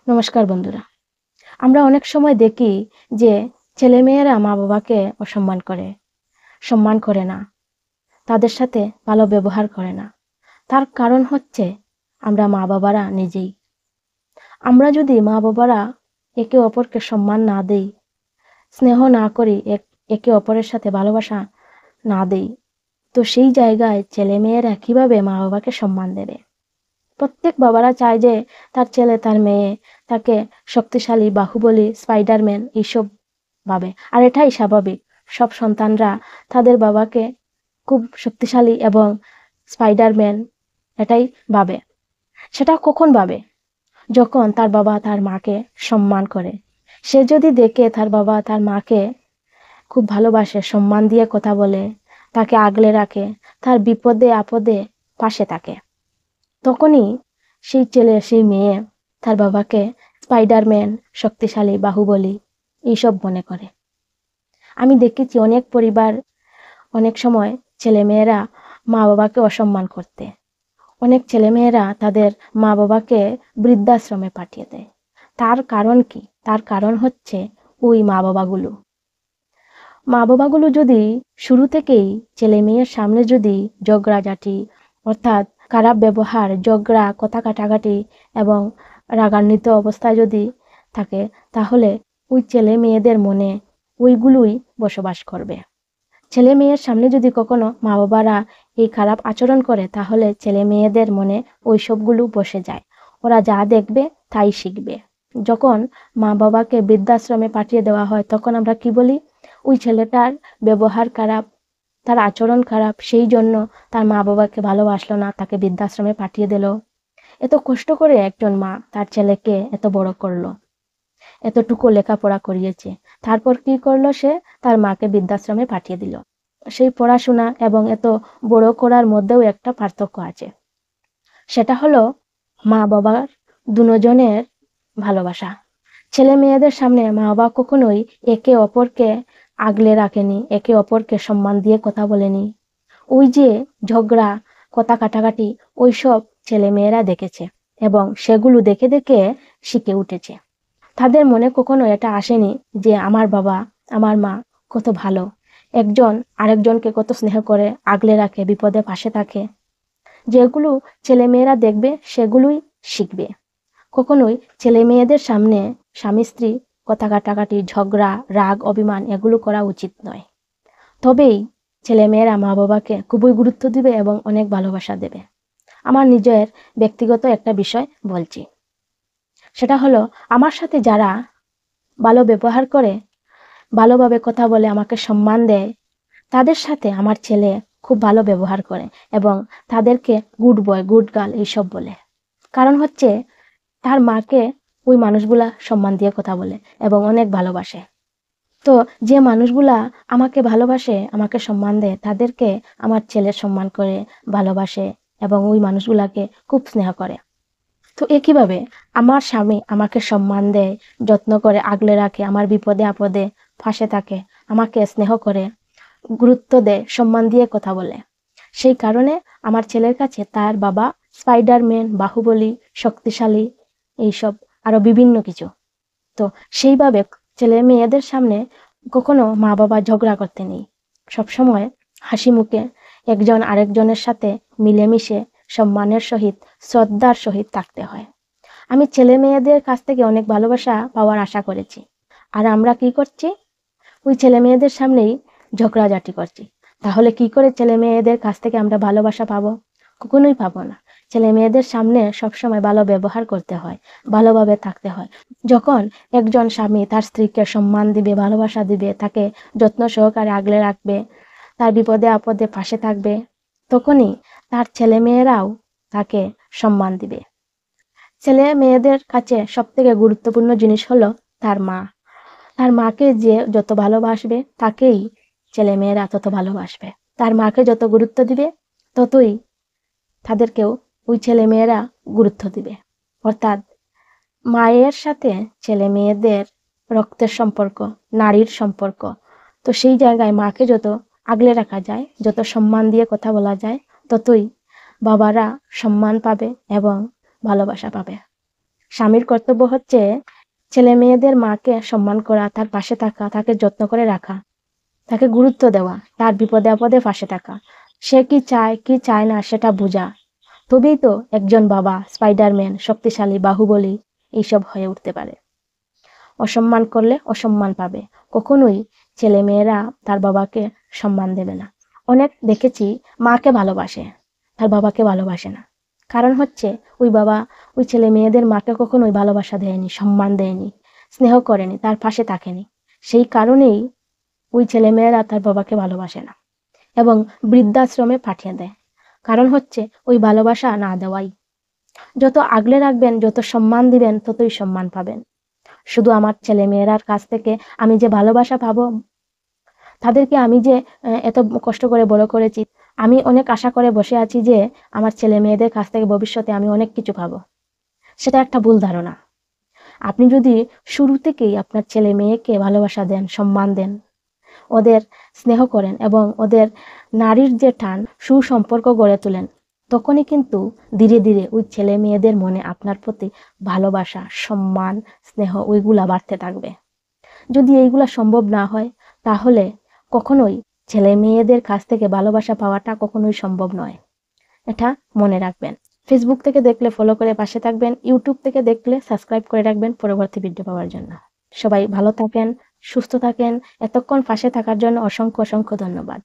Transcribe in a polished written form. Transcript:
নমস্কার বন্ধুরা। আমরা অনেক সময় দেখি যে ছেলেমেয়েরা মা-বাবাকে অসম্মান করে, সম্মান করে না, তাদের সাথে ভালো ব্যবহার করে না। তার কারণ হচ্ছে আমরা মা-বাবারা নিজেই। আমরা যদি মা-বাবারা একে অপরকে সম্মান না দেই, স্নেহ না করি, একে অপরের সাথে ভালোবাসা না দেই, তো সেই জায়গায় ছেলেমেয়েরা কিভাবে মা-বাবাকে সম্মান দেবে? প্রত্যেক বাবারা চায় যে তার ছেলে তার মেয়ে তাকে শক্তিশালী, বাহুবলী, স্পাইডারম্যান এইসব ভাবে। আর এটাই স্বাভাবিক। সব সন্তানরা তাদের বাবাকে খুব শক্তিশালী এবং স্পাইডারম্যান এটাই ভাবে। সেটা কখন ভাবে? যখন তার বাবা তার মাকে সম্মান করে। সে যদি দেখে তার বাবা তার মাকে খুব ভালোবাসে, সম্মান দিয়ে কথা বলে, তাকে আগলে রাখে, তার বিপদে আপদে পাশে থাকে, তখনই সেই ছেলে সেই মেয়ে তার বাবাকে স্পাইডারম্যান, শক্তিশালী, বাহুবলী এইসব মনে করে। আমি দেখেছি অনেক পরিবার অনেক সময় ছেলেমেয়েরা মা বাবাকে অসম্মান করতে। অনেক ছেলেমেয়েরা তাদের মা বাবাকে বৃদ্ধাশ্রমে পাঠিয়ে দেয়। তার কারণ কি? তার কারণ হচ্ছে ওই মা বাবাগুলো যদি শুরু থেকেই ছেলে মেয়ের সামনে যদি ঝগড়াঝাটি অর্থাৎ খারাপ ব্যবহার, ঝগড়া, কথা কাটাকাটি এবং রাগান্বিত অবস্থায় যদি থাকে, তাহলে ওই ছেলে মেয়েদের মনে ওইগুলোই বসবাস করবে। ছেলে মেয়ের সামনে যদি কখনো মা বাবারা এই খারাপ আচরণ করে, তাহলে ছেলে মেয়েদের মনে ওই সবগুলো বসে যায়। ওরা যা দেখবে তাই শিখবে। যখন মা বাবাকে বৃদ্ধাশ্রমে পাঠিয়ে দেওয়া হয়, তখন আমরা কি বলি? ওই ছেলেটার ব্যবহার খারাপ, তার আচরণ খারাপ, সেই জন্য তার মা বাবাকে ভালোবাসলো না, তাকে বৃদ্ধাশ্রমে পাঠিয়ে দিল। এত কষ্ট করে একজন মা তার ছেলেকে এত বড় করলো, এতটুকু লেখাপড়া করিয়েছে, তারপর কি করলো? সে তার মাকে বৃদ্ধাশ্রমে পাঠিয়ে দিল। সেই পড়াশোনা এবং এত বড় করার মধ্যেও একটা পার্থক্য আছে। সেটা হলো মা বাবার দুজনের ভালোবাসা। ছেলে মেয়েদের সামনে মা বাবা কখনোই একে অপরকে আগলে রাখেনি, একে অপরকে সম্মান দিয়ে কথা বলেনি। ওই যে ঝগড়া, কথা কাটাকাটি, ওইসব ছেলে মেয়েরা দেখেছে এবং সেগুলো দেখে দেখে শিখে উঠেছে। তাদের মনে কখনো এটা আসেনি যে আমার বাবা, আমার মা কত ভালো, একজন আরেকজনকে কত স্নেহ করে আগলে রাখে, বিপদে পাশে থাকে। যেগুলো ছেলে মেয়েরা দেখবে সেগুলোই শিখবে। কখনোই ছেলে মেয়েদের সামনে স্বামী স্ত্রী কথা কাটাকাটি, ঝগড়া, রাগ, অভিমান এগুলো করা উচিত নয়। তবেই ছেলে মেয়েরা মা বাবাকে খুবই গুরুত্ব দিবে এবং অনেক ভালোবাসা দেবে। আমার নিজের ব্যক্তিগত একটা বিষয় বলছি। সেটা হলো, আমার সাথে যারা ভালো ব্যবহার করে, ভালোভাবে কথা বলে, আমাকে সম্মান দেয়, তাদের সাথে আমার ছেলে খুব ভালো ব্যবহার করে এবং তাদেরকে গুড বয়, গুড গার্ল এইসব বলে। কারণ হচ্ছে তার মাকে ওই মানুষগুলা সম্মান দিয়ে কথা বলে এবং অনেক ভালোবাসে। তো যে মানুষগুলা আমাকে ভালোবাসে, আমাকে সম্মান দেয়, তাদেরকে আমার ছেলে সম্মান করে, ভালোবাসে এবং ওই মানুষগুলাকে খুব স্নেহ করে। তো একইভাবে আমার স্বামী আমাকে সম্মান দেয়, যত্ন করে, আগলে রাখে, আমার বিপদে আপদে পাশে থাকে, আমাকে স্নেহ করে, গুরুত্ব দেয়, সম্মান দিয়ে কথা বলে। সেই কারণে আমার ছেলের কাছে তার বাবা স্পাইডারম্যান, বাহুবলী, শক্তিশালী এইসব আরো বিভিন্ন কিছু। তো সেইভাবে ছেলে মেয়েদের সামনে কখনো মা বাবা ঝগড়া করতে নেই। সবসময় হাসি মুখে একজন আরেকজনের সাথে মিলেমিশে সম্মানের সহিত, শ্রদ্ধার সহিত থাকতে হয়। আমি ছেলে মেয়েদের কাছ থেকে অনেক ভালোবাসা পাওয়ার আশা করেছি। আর আমরা কি করছি? ওই ছেলে মেয়েদের সামনেই ঝগড়াঝাটি করছি। তাহলে কি করে ছেলে মেয়েদের কাছ থেকে আমরা ভালোবাসা পাবো? কখনোই পাবো না। ছেলে মেয়েদের সামনে সবসময় ভালো ব্যবহার করতে হয়, ভালোভাবে থাকতে হয়। যখন একজন স্বামী তার স্ত্রীকে সম্মান দিবে, ভালোবাসা দিবে, তাকে যত্ন সহকারে আগলে রাখবে, তার বিপদে আপদে পাশে থাকবে, তখনই তার ছেলে মেয়েরাও তাকে সম্মান দিবে। ছেলে মেয়েদের কাছে সবথেকে গুরুত্বপূর্ণ জিনিস হলো তার মা। তার মাকে যে যত ভালোবাসবে, তাকেই ছেলে মেয়েরা তত ভালোবাসবে। তার মাকে যত গুরুত্ব দিবে, ততই তাদেরকেও ওই ছেলে মেয়েরা গুরুত্ব দিবে। অর্থাৎ মায়ের সাথে ছেলে মেয়েদের রক্তের সম্পর্ক, নারীর সম্পর্ক। তো সেই জায়গায় মাকে যত আগলে রাখা যায়, যত সম্মান দিয়ে কথা বলা যায়, ততই বাবারা সম্মান পাবে এবং ভালোবাসা পাবে। স্বামীর কর্তব্য হচ্ছে ছেলে মেয়েদের মাকে সম্মান করা, তার পাশে থাকা, তাকে যত্ন করে রাখা, তাকে গুরুত্ব দেওয়া, তার বিপদে আপদে পাশে থাকা। সে কি চায় কি চায় না সেটা বোঝা। তবেই তো একজন বাবা স্পাইডারম্যান, শক্তিশালী, বাহুবলী এইসব হয়ে উঠতে পারে। অসম্মান করলে অসম্মান পাবে। কখনোই ছেলে মেয়েরা তার বাবাকে সম্মান দেবে না। অনেক দেখেছি মাকে ভালোবাসে, তার বাবাকে ভালোবাসে না। কারণ হচ্ছে ওই বাবা ওই ছেলে মেয়েদের মাকে কখনোই ভালোবাসা দেয়নি, সম্মান দেয়নি, স্নেহ করেনি, তার পাশে থাকেনি। সেই কারণেই ওই ছেলে মেয়েরা তার বাবাকে ভালোবাসে না এবং বৃদ্ধাশ্রমে পাঠিয়ে দেয়। কারণ হচ্ছে ওই ভালোবাসা না দেওয়াই। যত আগলে রাখবেন, যত সম্মান দিবেন, ততই সম্মান পাবেন। শুধু আমার ছেলে মেয়েরার কাছ থেকে আমি যে ভালোবাসা পাবো, তাদেরকে আমি যে এত কষ্ট করে বড় করেছি, আমি অনেক আশা করে বসে আছি যে আমার ছেলে মেয়েদের কাছ থেকে ভবিষ্যতে আমি অনেক কিছু পাবো, সেটা একটা ভুল ধারণা। আপনি যদি শুরু থেকেই আপনার ছেলে মেয়েকে ভালোবাসা দেন, সম্মান দেন, ওদের স্নেহ করেন এবং ওদের নারীর যে টান, সুসম্পর্ক গড়ে তোলেন, তখনই কিন্তু ধীরে ধীরে ওই ছেলে মেয়েদের মনে আপনার প্রতি ভালোবাসা, সম্মান, স্নেহ ওইগুলা বাড়তে থাকবে। যদি এইগুলা সম্ভব না হয়, তাহলে কখনোই ছেলে মেয়েদের কাছ থেকে ভালোবাসা পাওয়াটা কখনোই সম্ভব নয়। এটা মনে রাখবেন। ফেসবুক থেকে দেখলে ফলো করে পাশে থাকবেন, ইউটিউব থেকে দেখলে সাবস্ক্রাইব করে রাখবেন পরবর্তী ভিডিও পাওয়ার জন্য। সবাই ভালো থাকেন, সুস্থ থাকেন। এতক্ষণ পাশে থাকার জন্য অসংখ্য অসংখ্য ধন্যবাদ।